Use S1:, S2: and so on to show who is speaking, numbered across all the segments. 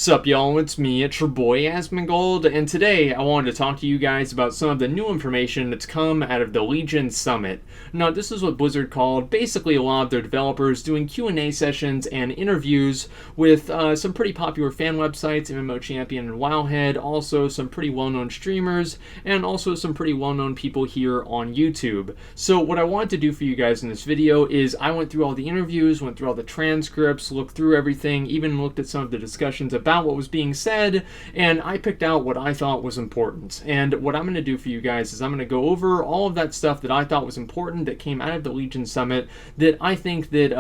S1: Sup y'all, it's me, it's your boy Asmongold, and today I wanted to talk to you guys about some of the new information that's come out of the Legion Summit. Now, this is what Blizzard called basically a lot of their developers doing Q&A sessions and interviews with some pretty popular fan websites, MMO Champion and Wowhead, also some pretty well-known streamers, and also some pretty well-known people here on YouTube. So what I wanted to do for you guys in this video is I went through all the interviews, went through all the transcripts, looked through everything, even looked at some of the discussions about what was being said, and I picked out what I thought was important. And what I'm going to do for you guys is I'm going to go over all of that stuff that I thought was important that came out of the Legion Summit that I think that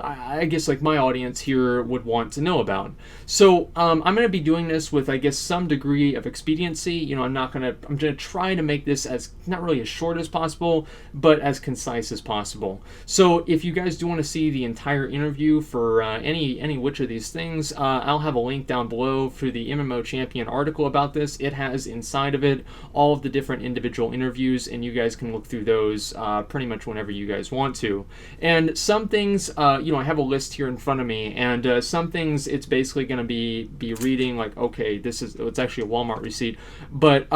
S1: I guess like my audience here would want to know about. So I'm going to be doing this with, I guess, some degree of expediency. You know, I'm going to try to make this as not really as short as possible, but as concise as possible. So if you guys do want to see the entire interview for any which of these things, I'll have a link down below for the MMO Champion article about this. It has inside of it all of the different individual interviews, and you guys can look through those pretty much whenever you guys want to. And some things, you know, I have a list here in front of me, and some things it's basically going to be reading like, okay, it's actually a Walmart receipt, but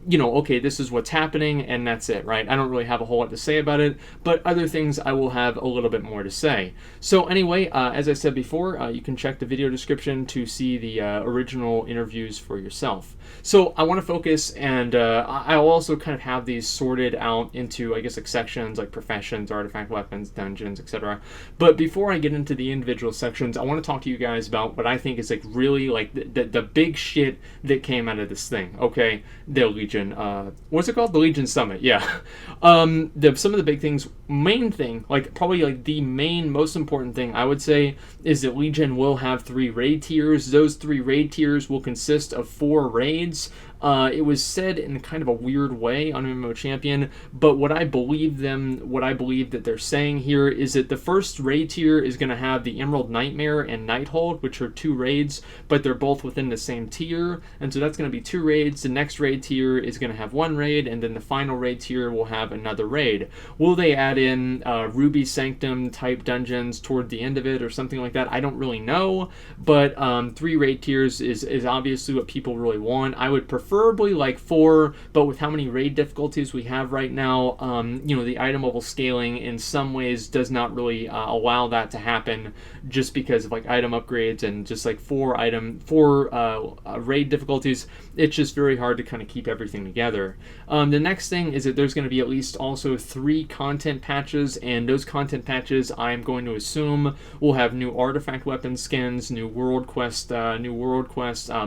S1: you know, okay, this is what's happening, and that's it, right? I don't really have a whole lot to say about it, but other things I will have a little bit more to say. So anyway, as I said before, you can check the video description to see the original interviews for yourself. So I want to focus, and I'll also kind of have these sorted out into, I guess, like sections like professions, artifact weapons, dungeons, etc. But before I get into the individual sections, I want to talk to you guys about what I think is like really like the big shit that came out of this thing. Okay, the Legion, what's it called? The Legion Summit. Yeah. Some of the big things. Main thing, like probably like the main most important thing I would say is that Legion will have 3 raid tiers. Those 3 raid tiers will consist of 4 raids. It was said in kind of a weird way on MMO Champion, but what I believe that they're saying here is that the first raid tier is going to have the Emerald Nightmare and Nighthold, which are 2 raids, but they're both within the same tier, and so that's going to be 2 raids. The next raid tier is going to have 1 raid, and then the final raid tier will have another raid. Will they add in Ruby Sanctum type dungeons toward the end of it or something like that? I don't really know, but 3 raid tiers is obviously what people really want. I would preferably like 4, but with how many raid difficulties we have right now, you know, the item level scaling in some ways does not really allow that to happen, just because of like item upgrades and just like 4 raid difficulties. It's just very hard to kind of keep everything together. The next thing is that there's going to be at least also 3 content patches, and those content patches I'm going to assume will have new artifact weapon skins, new world quests,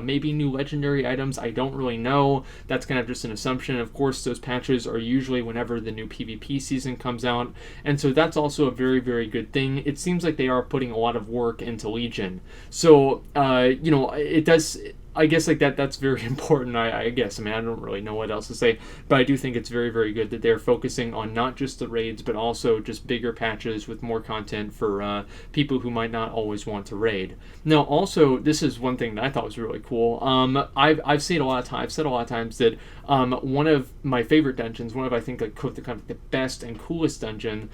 S1: maybe new legendary items. I don't really know. That's kind of just an assumption. Of course, those patches are usually whenever the new PvP season comes out, and so that's also a very, very good thing. It seems like they are putting a lot of work into Legion. So, you know, it does... I guess like that's very important, I guess. I mean, I don't really know what else to say, but I do think it's very, very good that they're focusing on not just the raids, but also just bigger patches with more content for people who might not always want to raid. Now, also, this is one thing that I thought was really cool. I've said a lot of times that one of my favorite dungeons, one of I think like the best and coolest dungeon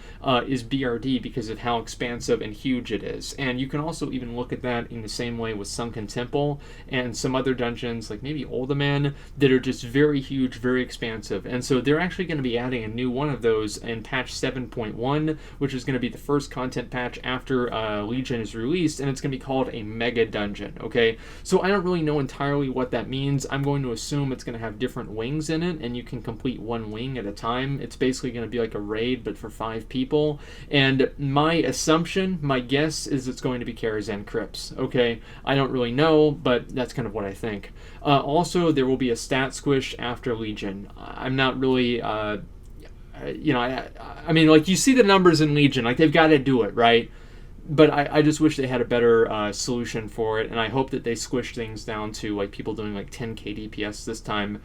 S1: is BRD because of how expansive and huge it is. And you can also even look at that in the same way with Sunken Temple and some other dungeons like maybe Uldaman that are just very huge, very expansive. And so they're actually going to be adding a new one of those in patch 7.1, which is going to be the first content patch after Legion is released, and it's going to be called a mega dungeon. Okay, so I don't really know entirely what that means. I'm going to assume it's going to have different wings in it, and you can complete 1 wing at a time. It's basically going to be like a raid, but for 5 people. And my assumption, my guess, is it's going to be Karazhan Crypts. Okay, I don't really know, but that's kind of what I think. Also, there will be a stat squish after Legion. I'm not really, you know, I mean, like, you see the numbers in Legion, like, they've got to do it, right? But I just wish they had a better solution for it, and I hope that they squish things down to like people doing like 10k DPS this time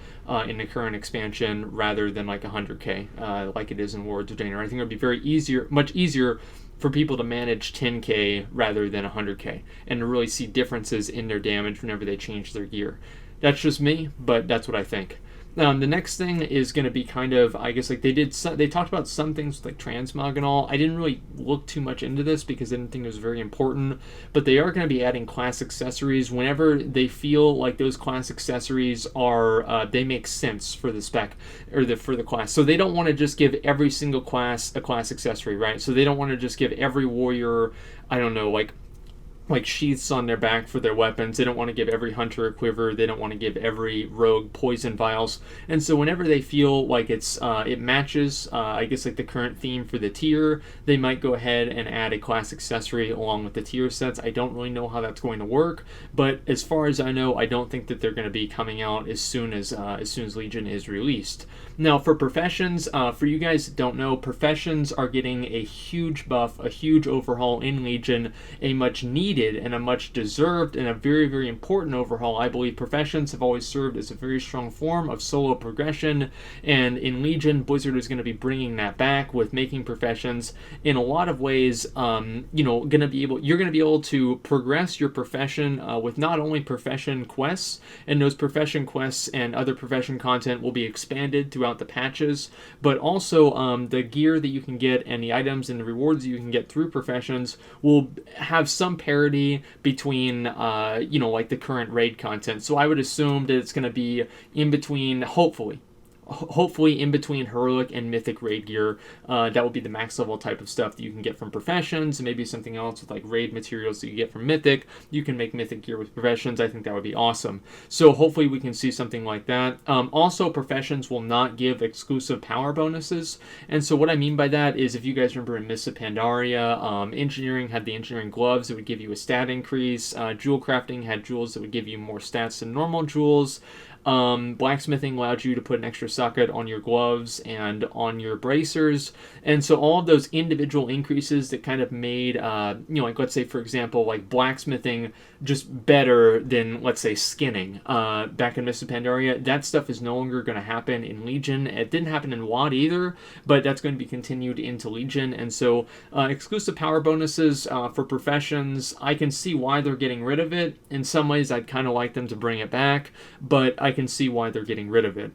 S1: in the current expansion rather than like 100k like it is in Warlords of Draenor. I think it would be much easier for people to manage 10k rather than 100k, and to really see differences in their damage whenever they change their gear. That's just me, but that's what I think. The next thing is going to be kind of, I guess, like they talked about some things like transmog and all. I didn't really look too much into this because I didn't think it was very important, but they are going to be adding class accessories whenever they feel like those class accessories are, they make sense for the spec or for the class. So they don't want to just give every single class a class accessory, right? So they don't want to just give every warrior, I don't know, like sheaths on their back for their weapons. They don't want to give every hunter a quiver. They don't want to give every rogue poison vials. And so whenever they feel like it matches, I guess, like the current theme for the tier, they might go ahead and add a class accessory along with the tier sets. I don't really know how that's going to work, but as far as I know, I don't think that they're going to be coming out as soon as Legion is released. Now, for professions, for you guys that don't know, professions are getting a huge buff, a huge overhaul in Legion, a much needed and a much deserved and a very, very important overhaul. I believe professions have always served as a very strong form of solo progression, and in Legion, Blizzard is going to be bringing that back with making professions in a lot of ways. You're going to be able to progress your profession with not only profession quests, and those profession quests and other profession content will be expanded throughout the patches, but also the gear that you can get and the items and the rewards you can get through professions will have some parity between like the current raid content. So I would assume that it's going to be in between, hopefully in between heroic and mythic raid gear. That will be the max level type of stuff that you can get from professions, and maybe something else with like raid materials that you get from mythic. You can make mythic gear with professions. I think that would be awesome. So hopefully we can see something like that. Also, professions will not give exclusive power bonuses, and so what I mean by that is, if you guys remember in Mists of Pandaria, engineering had the engineering gloves that would give you a stat increase. Jewel crafting had jewels that would give you more stats than normal jewels. Blacksmithing allowed you to put an extra socket on your gloves and on your bracers, and so all of those individual increases that kind of made like, let's say for example, like blacksmithing just better than, let's say, skinning back in Mists of Pandaria, that stuff is no longer going to happen in Legion. It didn't happen in WoD either, but that's going to be continued into Legion. And so exclusive power bonuses for professions, I can see why they're getting rid of it. In some ways I'd kind of like them to bring it back, but I can see why they're getting rid of it.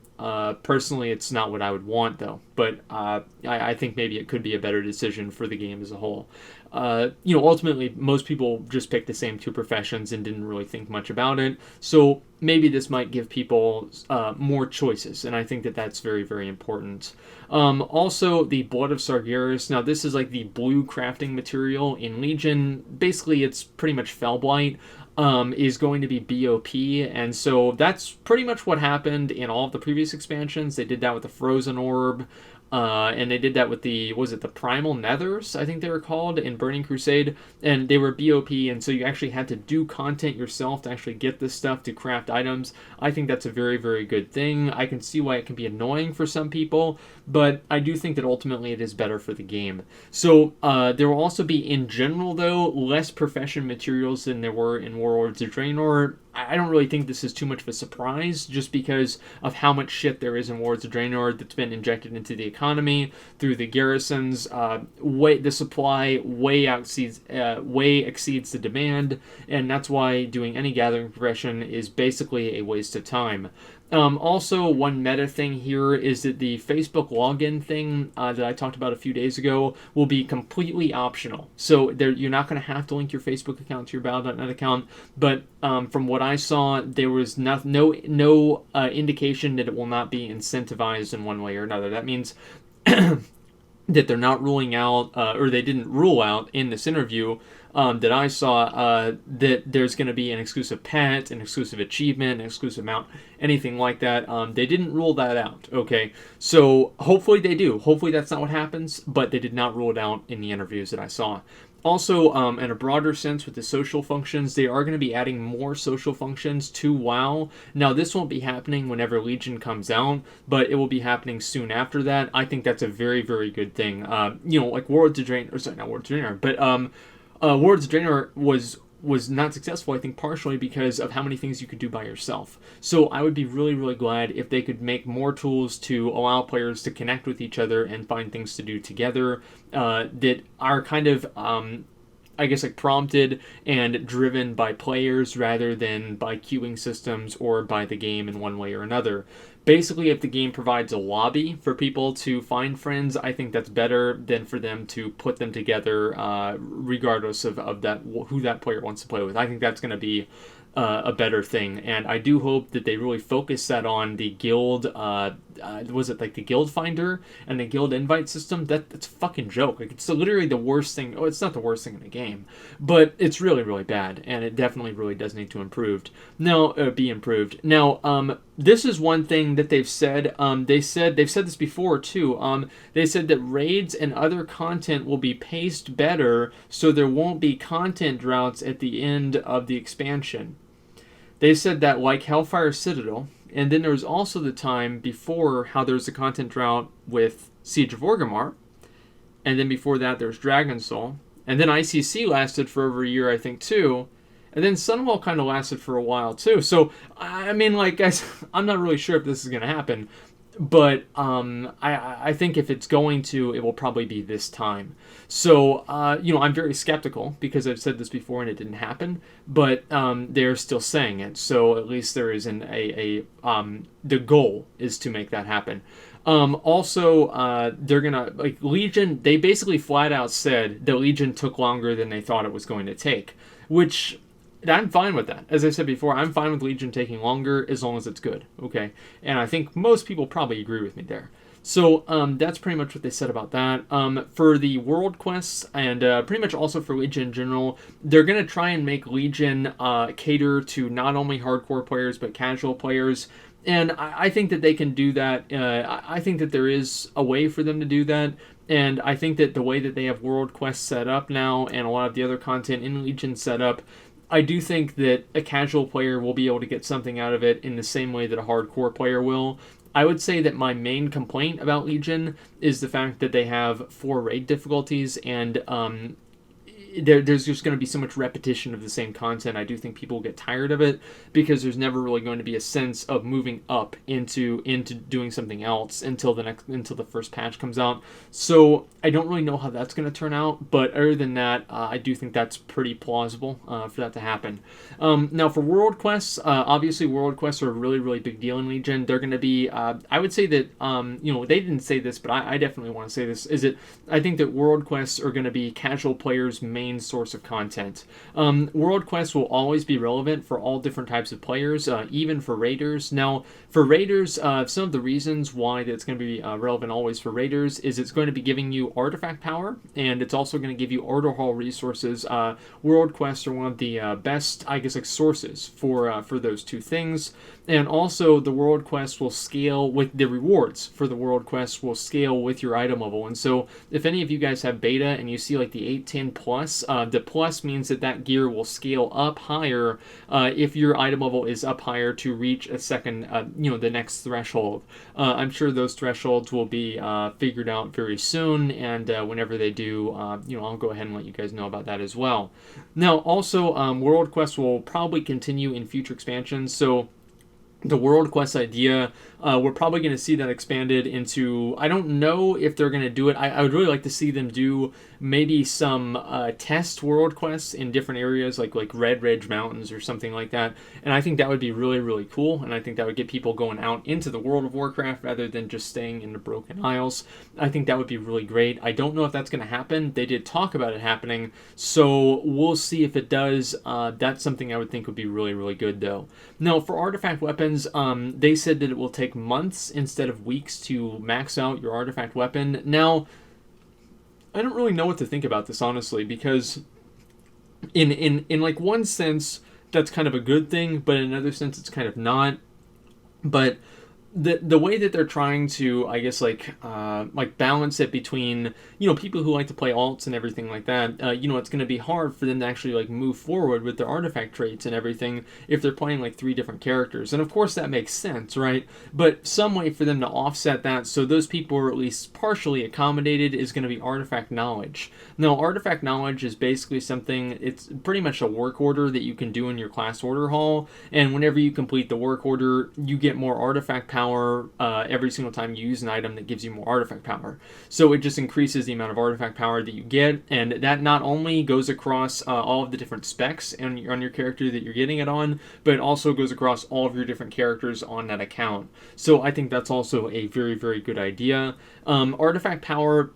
S1: Personally, it's not what I would want though, but I think maybe it could be a better decision for the game as a whole. Ultimately, most people just picked the same two professions and didn't really think much about it. So maybe this might give people more choices, and I think that that's very, very important. Also, the Blood of Sargeras. Now, this is like the blue crafting material in Legion. Basically, it's pretty much Fellblight. Is going to be BOP, and so that's pretty much what happened in all of the previous expansions. They did that with the Frozen Orb, and they did that with the Primal Nethers, I think they were called, in Burning Crusade, and they were BOP, and so you actually had to do content yourself to actually get this stuff to craft items. I think that's a very, very good thing. I can see why it can be annoying for some people, but I do think that ultimately it is better for the game. So there will also be, in general though, less profession materials than there were in Warlords of Draenor. I don't really think this is too much of a surprise, just because of how much shit there is in Warlords of Draenor that's been injected into the economy through the garrisons. The supply way exceeds the demand, and that's why doing any gathering profession is basically a waste of time. Also, one meta thing here is that the Facebook login thing that I talked about a few days ago will be completely optional. So you're not going to have to link your Facebook account to your Battle.net account, but from what I saw, there was no indication that it will not be incentivized in one way or another. That means that they're not ruling out, or they didn't rule out in this interview that I saw, that there's going to be an exclusive pet, an exclusive achievement, an exclusive mount, anything like that. They didn't rule that out, okay? So hopefully they do. Hopefully that's not what happens, but they did not rule it out in the interviews that I saw. Also, in a broader sense with the social functions, they are going to be adding more social functions to WoW. Now, this won't be happening whenever Legion comes out, but it will be happening soon after that. I think that's a very, very good thing. Like Warlords of Draenor, or sorry, not Warlords of Draenor, but Warlords of Draenor was not successful, I think, partially because of how many things you could do by yourself. So I would be really, really glad if they could make more tools to allow players to connect with each other and find things to do together that are kind of I guess like prompted and driven by players rather than by queuing systems or by the game in one way or another. Basically, if the game provides a lobby for people to find friends, I think that's better than for them to put them together, regardless of that who that player wants to play with. I think that's going to be a better thing, and I do hope that they really focus that on the guild. Was it like the guild finder and the guild invite system? That's a fucking joke. Like, it's literally the worst thing. Oh, it's not the worst thing in the game, but it's really really bad, and it definitely really does need to be improved. Now, this is one thing that they've said. They've said this before too. They said that raids and other content will be paced better, so there won't be content droughts at the end of the expansion. They said that, like Hellfire Citadel, and then there was also the time before how there was a content drought with Siege of Orgrimmar, and then before that there was Dragon Soul, and then ICC lasted for over a year, I think, too, and then Sunwell kind of lasted for a while too. So, I mean, like, guys, I'm not really sure if this is going to happen, but I think if it's going to, it will probably be this time. So, I'm very skeptical because I've said this before and it didn't happen, but they're still saying it. So at least there isn't the goal is to make that happen. Also, they're gonna, like, Legion, they basically flat out said that Legion took longer than they thought it was going to take, which I'm fine with that. As I said before, I'm fine with Legion taking longer as long as it's good, okay? And I think most people probably agree with me there. So that's pretty much what they said about that. For the world quests and pretty much also for Legion in general, they're going to try and make Legion cater to not only hardcore players but casual players. And I think that they can do that. I think that there is a way for them to do that. And I think that the way that they have world quests set up now and a lot of the other content in Legion set up, I do think that a casual player will be able to get something out of it in the same way that a hardcore player will. I would say that my main complaint about Legion is the fact that they have 4 raid difficulties, and there's just going to be so much repetition of the same content. I do think people get tired of it because there's never really going to be a sense of moving up into doing something else until the first patch comes out. So I don't really know how that's going to turn out, but other than that, I do think that's pretty plausible for that to happen. Now for world quests, obviously world quests are a really really big deal in Legion. They're going to be, I would say that they didn't say this, but I definitely want to say this. Is that I think that world quests are going to be casual players' main source of content. World quests will always be relevant for all different types of players, even for raiders. Now, for raiders, some of the reasons why that's going to be relevant always for raiders is it's going to be giving you artifact power, and it's also going to give you order hall resources. World quests are one of the best, I guess, like sources for those two things. And also, the world quests will scale with the rewards for the world quests will scale with your item level. And so, if any of you guys have beta and you see like the 810 plus, the plus means that gear will scale up higher if your item level is up higher to reach a second, the next threshold. I'm sure those thresholds will be figured out very soon, and whenever they do, I'll go ahead and let you guys know about that as well. Now, also, world quests will probably continue in future expansions. So the world quest idea, we're probably going to see that expanded into, I don't know if they're going to do it. I would really like to see them do maybe some test world quests in different areas like Red Ridge Mountains or something like that. And I think that would be really, really cool. And I think that would get people going out into the World of Warcraft rather than just staying in the Broken Isles. I think that would be really great. I don't know if that's going to happen. They did talk about it happening. So we'll see if it does. That's something I would think would be really, really good though. Now for artifact weapons, they said that it will take months instead of weeks to max out your artifact weapon. Now, I don't really know what to think about this, honestly, because in like one sense, that's kind of a good thing, but in another sense, it's kind of not. But the way that they're trying to, I guess, like balance it between, people who like to play alts and everything like that, it's going to be hard for them to actually like move forward with their artifact traits and everything if they're playing like 3 different characters. And of course that makes sense, right? But some way for them to offset that so those people are at least partially accommodated is going to be artifact knowledge. Now, artifact knowledge is basically something, it's pretty much a work order that you can do in your class order hall, and whenever you complete the work order, you get more artifact power power every single time you use an item that gives you more artifact power. So it just increases the amount of artifact power that you get, and that not only goes across all of the different specs on your character that you're getting it on, but it also goes across all of your different characters on that account. So I think that's also a very, very good idea. Artifact power,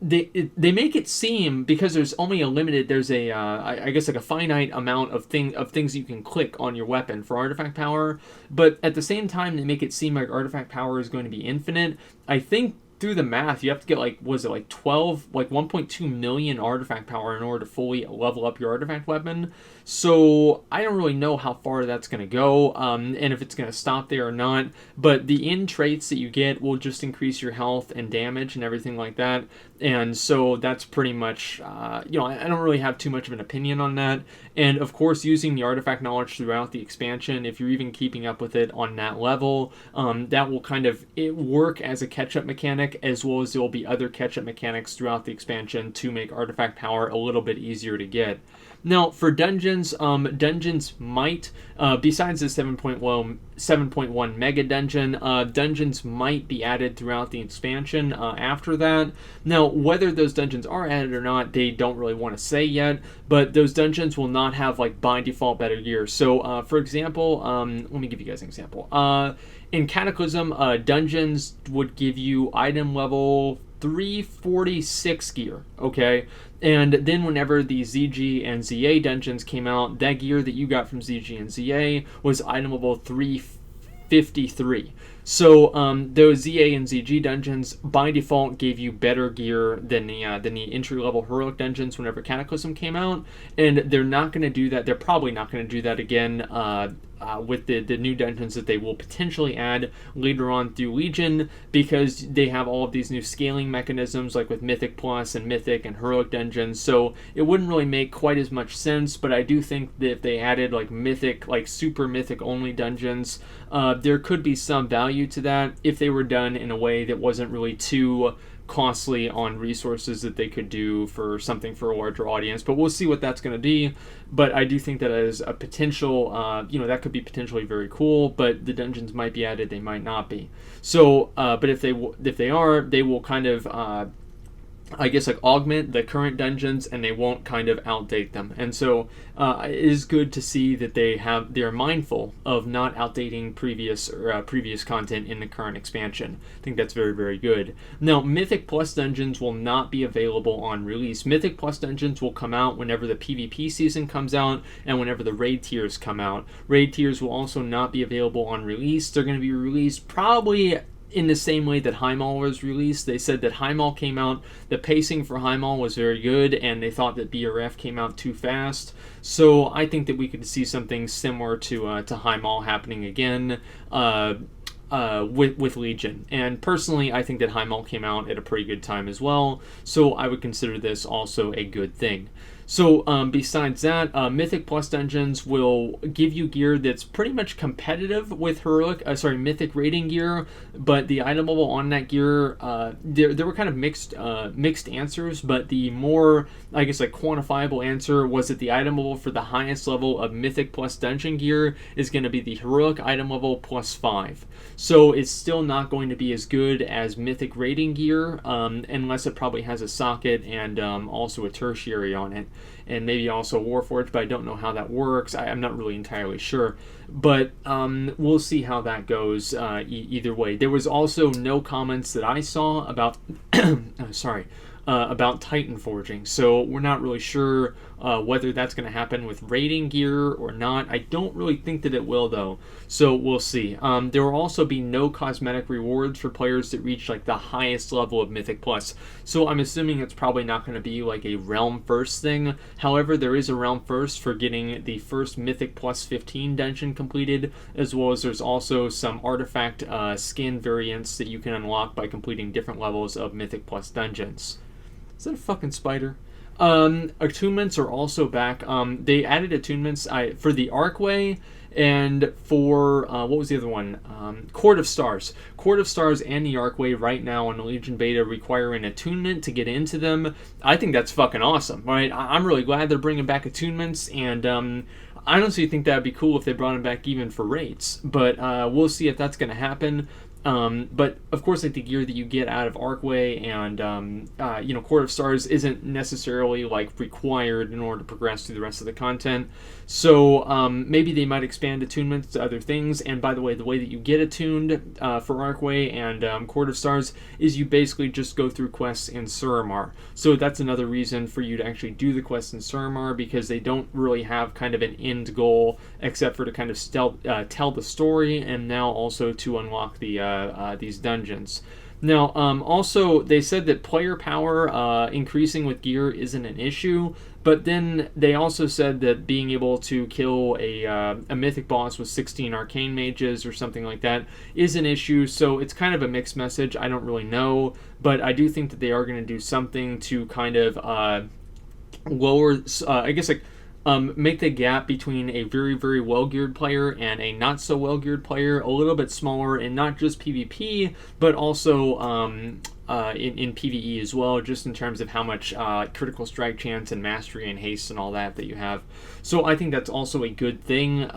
S1: they make it seem, because there's only a limited, there's a I guess like a finite amount of things you can click on your weapon for artifact power, but at the same time they make it seem like artifact power is going to be infinite. I think through the math, you have to get like 1.2 million artifact power in order to fully level up your artifact weapon. So I don't really know how far that's going to go, and if it's going to stop there or not. But the in traits that you get will just increase your health and damage and everything like that. And so that's pretty much, I don't really have too much of an opinion on that. And of course, using the artifact knowledge throughout the expansion, if you're even keeping up with it on that level, that will kind of work as a catch-up mechanic, as well as there will be other catch-up mechanics throughout the expansion to make artifact power a little bit easier to get. Now, for dungeons, dungeons might, besides the 7.1 mega dungeon, dungeons might be added throughout the expansion after that. Now, whether those dungeons are added or not, they don't really want to say yet, but those dungeons will not have, like, by default better gear. So, for example, let me give you guys an example. In Cataclysm, dungeons would give you item level 346 gear, okay? And then whenever the ZG and ZA dungeons came out, that gear that you got from ZG and ZA was item level 353. So those ZA and ZG dungeons by default gave you better gear than the entry-level heroic dungeons whenever Cataclysm came out, and they're not going to do that. They're probably not going to do that again with the new dungeons that they will potentially add later on through Legion, because they have all of these new scaling mechanisms, like with Mythic Plus and Mythic and heroic dungeons. So it wouldn't really make quite as much sense, but I do think that if they added like Mythic, like super Mythic only dungeons, there could be some value to that if they were done in a way that wasn't really too costly on resources that they could do for something for a larger audience. But we'll see what that's going to be. But I do think that as a potential, that could be potentially very cool. But the dungeons might be added, they might not be. So, but if they are, they will kind of I guess like augment the current dungeons, and they won't kind of outdate them. And so it is good to see that they're mindful of not outdating previous content in the current expansion. I think that's very, very good. Now, Mythic Plus dungeons will not be available on release. Mythic Plus dungeons will come out whenever the PvP season comes out and whenever the raid tiers come out. Raid tiers will also not be available on release. They're going to be released probably in the same way that Highmaul was released. They said that Highmaul came out, the pacing for Highmaul was very good, and they thought that BRF came out too fast. So I think that we could see something similar to Highmaul happening again with Legion. And personally, I think that Highmaul came out at a pretty good time as well, so I would consider this also a good thing. So besides that, Mythic Plus dungeons will give you gear that's pretty much competitive with Mythic rating gear, but the item level on that gear, there were kind of mixed answers, but the more, I guess, like quantifiable answer was that the item level for the highest level of Mythic Plus dungeon gear is going to be the heroic item level +5. So it's still not going to be as good as Mythic rating gear, unless it probably has a socket and also a tertiary on it, and maybe also Warforged, but I don't know how that works. I'm not really entirely sure, but we'll see how that goes either way. There was also no comments that I saw about about Titan forging, so we're not really sure whether that's going to happen with rating gear or not. I don't really think that it will, though, so we'll see. There will also be no cosmetic rewards for players that reach like the highest level of Mythic Plus, so I'm assuming it's probably not going to be like a Realm First thing. However, there is a Realm First for getting the first Mythic Plus 15 dungeon completed, as well as there's also some artifact skin variants that you can unlock by completing different levels of Mythic Plus dungeons. Is that a fucking spider? Attunements are also back. They added attunements for the Archway and for, what was the other one? Court of Stars. Court of Stars and the Archway right now in the Legion Beta require an attunement to get into them. I think that's fucking awesome, right? I'm really glad they're bringing back attunements, and I honestly think that would be cool if they brought him back even for rates, but we'll see if that's going to happen. But of course, like the gear that you get out of Arcway and Court of Stars isn't necessarily like required in order to progress through the rest of the content. So maybe they might expand attunements to other things. And by the way that you get attuned for Arcway and Court of Stars is you basically just go through quests in Suramar. So that's another reason for you to actually do the quests in Suramar, because they don't really have kind of an end goal except for to kind of tell the story, and now also to unlock these dungeons. Now, also, they said that player power increasing with gear isn't an issue, but then they also said that being able to kill a mythic boss with 16 arcane mages or something like that is an issue, so it's kind of a mixed message. I don't really know, but I do think that they are going to do something to kind of lower, I guess, like, make the gap between a very, very well-geared player and a not-so-well-geared player a little bit smaller, in not just PvP, but also in PvE as well, just in terms of how much critical strike chance and mastery and haste and all that you have. So I think that's also a good thing.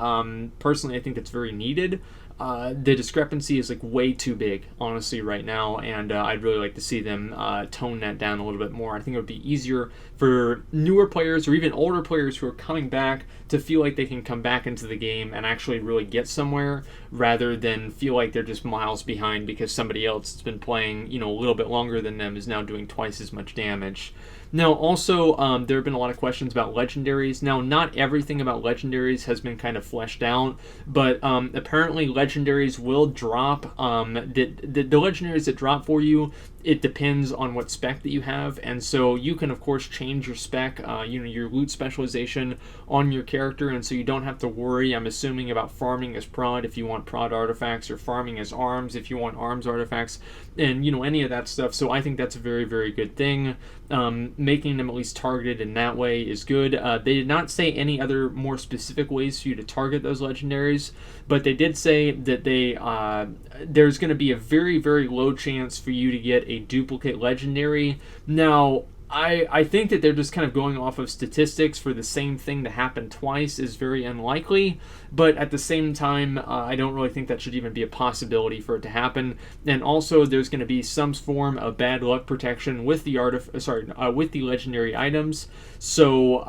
S1: Personally, I think that's very needed. The discrepancy is like way too big, honestly, right now, and I'd really like to see them tone that down a little bit more. I think it would be easier for newer players or even older players who are coming back to feel like they can come back into the game and actually really get somewhere, rather than feel like they're just miles behind because somebody else that's been playing, a little bit longer than them is now doing twice as much damage. Now, also, there have been a lot of questions about Legendaries. Now, not everything about Legendaries has been kind of fleshed out, but apparently Legendaries will drop. The Legendaries that drop for you, it depends on what spec that you have, and so you can, of course, change your spec, your loot specialization on your character, and so you don't have to worry, I'm assuming, about farming as prod if you want prod artifacts, or farming as arms if you want arms artifacts, and, any of that stuff. So I think that's a very, very good thing. Making them at least targeted in that way is good. They did not say any other more specific ways for you to target those Legendaries, but they did say that there's going to be a very, very low chance for you to get a duplicate Legendary. Now, I think that they're just kind of going off of statistics. For the same thing to happen twice is very unlikely, but at the same time, I don't really think that should even be a possibility for it to happen. And also, there's going to be some form of bad luck protection with the with the legendary items. So,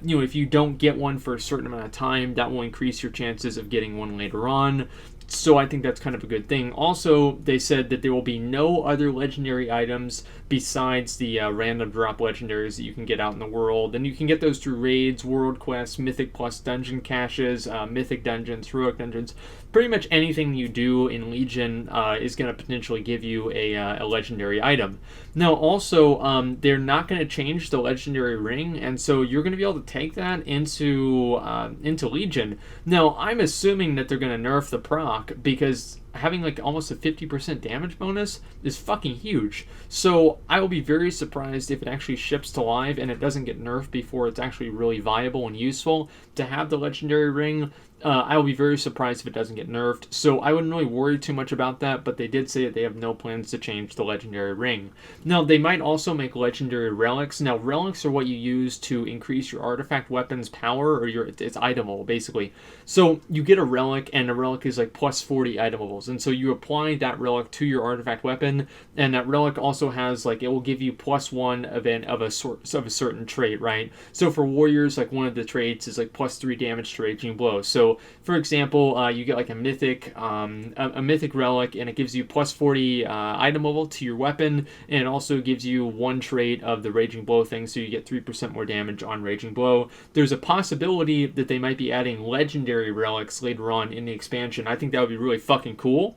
S1: if you don't get one for a certain amount of time, that will increase your chances of getting one later on. So I think that's kind of a good thing. Also, they said that there will be no other legendary items besides the random drop legendaries that you can get out in the world. And you can get those through raids, world quests, mythic plus dungeon caches, mythic dungeons, heroic dungeons. Pretty much anything you do in Legion is going to potentially give you a legendary item. Now, also, they're not going to change the legendary ring, and so you're going to be able to take that into Legion. Now, I'm assuming that they're going to nerf the proc, because having like almost a 50% damage bonus is fucking huge. So I will be very surprised if it actually ships to live and it doesn't get nerfed before it's actually really viable and useful to have the legendary ring. I will be very surprised if it doesn't get nerfed, so I wouldn't really worry too much about that, but they did say that they have no plans to change the legendary ring. Now, they might also make legendary relics. Now, relics are what you use to increase your artifact weapon's power, or it's itemable, basically. So you get a relic, and a relic is like plus 40 itemables, and so you apply that relic to your artifact weapon, and that relic also has, like, it will give you plus 1 of a certain trait, right? So for warriors, like, one of the traits is like plus 3 damage to raging blow. So, for example, you get like a mythic relic, and it gives you plus 40 itemable to your weapon, and it also gives you 1 trait of the raging blow thing, so you get 3% more damage on raging blow. There's a possibility that they might be adding legendary relics later on in the expansion. I think that would be really fucking cool.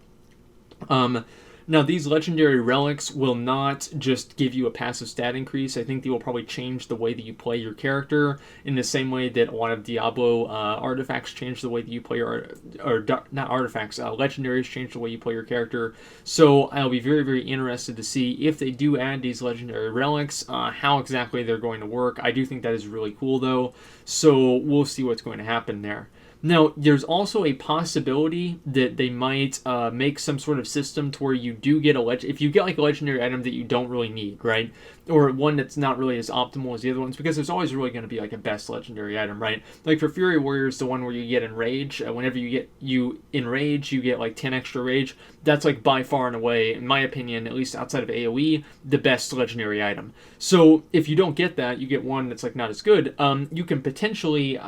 S1: Now, these legendary relics will not just give you a passive stat increase. I think they will probably change the way that you play your character in the same way that a lot of Diablo artifacts change the way that you play legendaries change the way you play your character. So I'll be very, very interested to see if they do add these legendary relics, how exactly they're going to work. I do think that is really cool, though. So we'll see what's going to happen there. Now, there's also a possibility that they might make some sort of system to where you do get if you get like a legendary item that you don't really need, right? Or one that's not really as optimal as the other ones, because there's always really going to be like a best legendary item, right? Like for Fury Warriors, the one where you get Enrage, whenever you Enrage, you get like 10 extra rage. That's like by far and away, in my opinion, at least outside of AoE, the best legendary item. So if you don't get that, you get one that's like not as good. You can potentially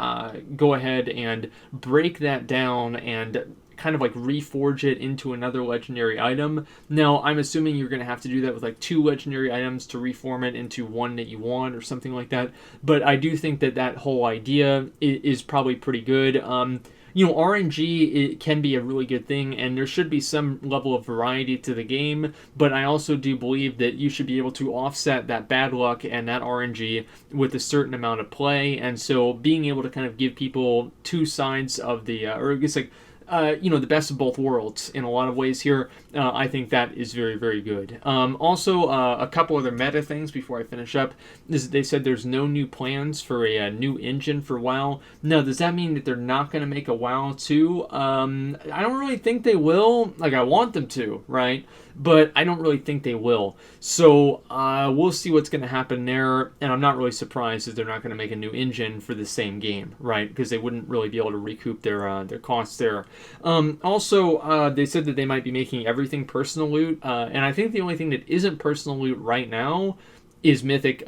S1: go ahead and break that down and kind of like reforge it into another legendary item. Now, I'm assuming you're going to have to do that with like 2 legendary items to reform it into one that you want or something like that. But I do think that that whole idea is probably pretty good. RNG, it can be a really good thing, and there should be some level of variety to the game, but I also do believe that you should be able to offset that bad luck and that RNG with a certain amount of play, and so being able to kind of give people 2 sides of the, or I guess like, the best of both worlds in a lot of ways here. I think that is very, very good. Also, a couple other meta things before I finish up. They said there's no new plans for a new engine for WoW. Now, does that mean that they're not going to make a WoW 2? I don't really think they will. Like, I want them to, right? But I don't really think they will. So we'll see what's going to happen there. And I'm not really surprised that they're not going to make a new engine for the same game, right? Because they wouldn't really be able to recoup their costs there. Also, they said that they might be making everything personal loot. And I think the only thing that isn't personal loot right now is Mythic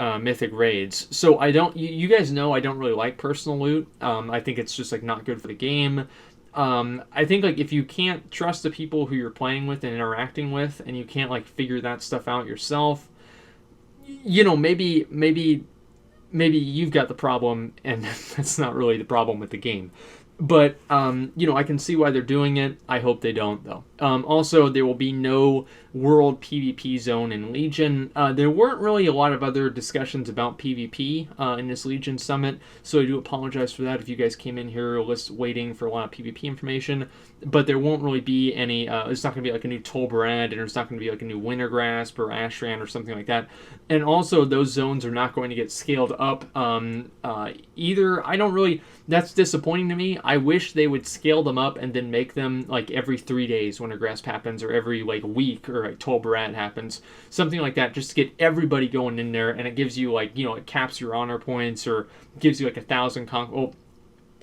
S1: raids. So you guys know I don't really like personal loot. I think it's just like not good for the game. I think like if you can't trust the people who you're playing with and interacting with, and you can't like figure that stuff out yourself, maybe you've got the problem, and that's not really the problem with the game. But, I can see why they're doing it. I hope they don't, though. Also, there will be no world PvP zone in Legion. There weren't really a lot of other discussions about PvP in this Legion Summit, so I do apologize for that if you guys came in here waiting for a lot of PvP information. But there won't really be any, it's not going to be like a new Tolbarad, and there's not going to be like a new Wintergrasp or Ashran or something like that. And also, those zones are not going to get scaled up either. That's disappointing to me. I wish they would scale them up and then make them like every 3 days Wintergrasp happens, or every like week, or like Tolbarad happens, something like that, just to get everybody going in there. And it gives you like, it caps your honor points, or gives you like 1,000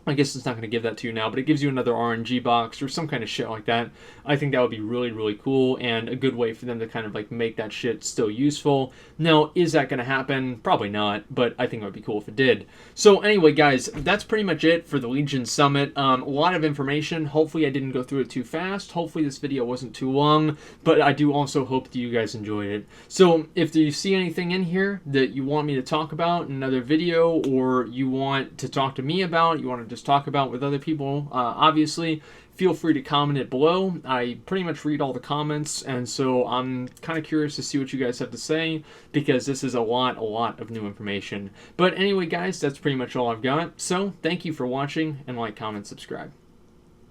S1: I guess it's not going to give that to you now, but it gives you another RNG box or some kind of shit like that. I think that would be really, really cool, and a good way for them to kind of like make that shit still useful. Now, is that going to happen? Probably not, but I think it would be cool if it did. So anyway, guys, that's pretty much it for the Legion Summit. A lot of information. Hopefully I didn't go through it too fast. Hopefully this video wasn't too long, but I do also hope that you guys enjoyed it. So if you see anything in here that you want me to talk about in another video, or you want to talk to me about, you want to just talk about with other people, obviously, feel free to comment it below. I pretty much read all the comments, and so I'm kind of curious to see what you guys have to say, because this is a lot of new information. But anyway, guys, that's pretty much all I've got. So thank you for watching, and like, comment, subscribe.